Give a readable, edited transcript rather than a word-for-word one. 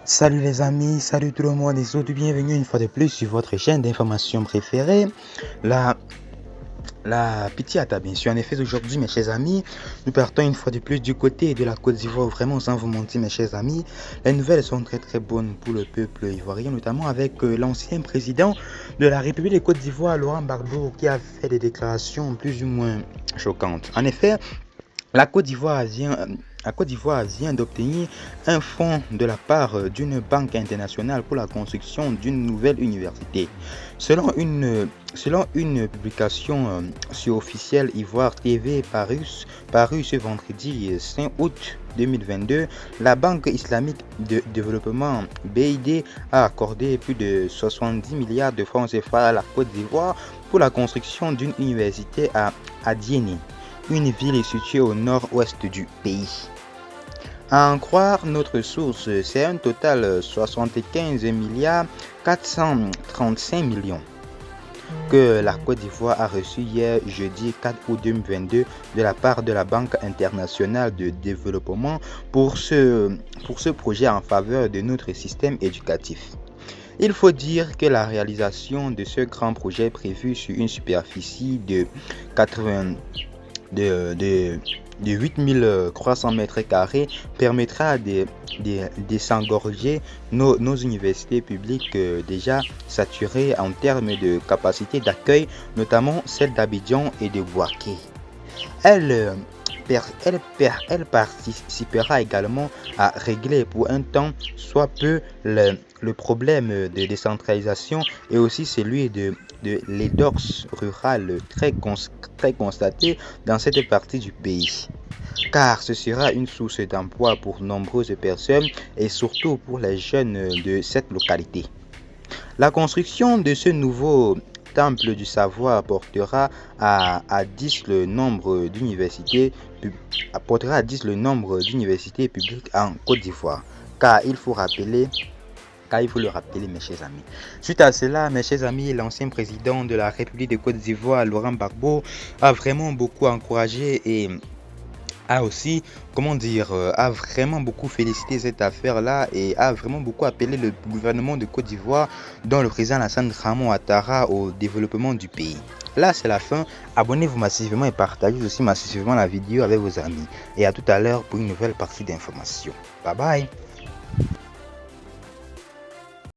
Salut les amis, salut tout le monde et surtout bienvenue une fois de plus sur votre chaîne d'information préférée, la Pitiata bien sûr. En effet, aujourd'hui mes chers amis, nous partons une fois de plus du côté de la Côte d'Ivoire. Vraiment sans vous mentir mes chers amis, les nouvelles sont très bonnes pour le peuple ivoirien, notamment avec l'ancien président de la République de Côte d'Ivoire, Laurent Gbagbo, qui a fait des déclarations plus ou moins choquantes. En effet, la Côte d'Ivoire vient d'obtenir un fonds de la part d'une banque internationale pour la construction d'une nouvelle université. Selon une publication sur Officiel Ivoire TV parue ce vendredi 5 août 2022, la Banque islamique de développement BID a accordé plus de 70 milliards de francs CFA à la Côte d'Ivoire pour la construction d'une université à Diéné, une ville située au nord-ouest du pays. À en croire notre source, c'est un total 75 milliards 435 millions que la Côte d'Ivoire a reçu hier jeudi 4 août 2022 de la part de la Banque internationale de développement pour ce projet en faveur de notre système éducatif. Il faut dire que la réalisation de ce grand projet prévu sur une superficie de 8300 mètres carrés permettra de désengorger nos universités publiques déjà saturées en termes de capacité d'accueil, notamment celle d'Abidjan et de Bouaké. Elle participera également à régler pour un temps soit peu le problème de décentralisation et aussi celui de l'édoxe rurale très constaté dans cette partie du pays, car ce sera une source d'emploi pour nombreuses personnes et surtout pour les jeunes de cette localité. La construction de ce nouveau temple du savoir apportera à 10 le nombre d'universités publiques en Côte d'Ivoire, car il faut le rappeler mes chers amis. Suite à cela, mes chers amis, l'ancien président de la République de Côte d'Ivoire, Laurent Gbagbo, a vraiment beaucoup encouragé et a aussi, a vraiment beaucoup félicité cette affaire-là et a vraiment beaucoup appelé le gouvernement de Côte d'Ivoire, dont le président Alassane Dramane Ouattara, au développement du pays. Là, c'est la fin. Abonnez-vous massivement et partagez aussi massivement la vidéo avec vos amis. Et à tout à l'heure pour une nouvelle partie d'informations. Bye bye.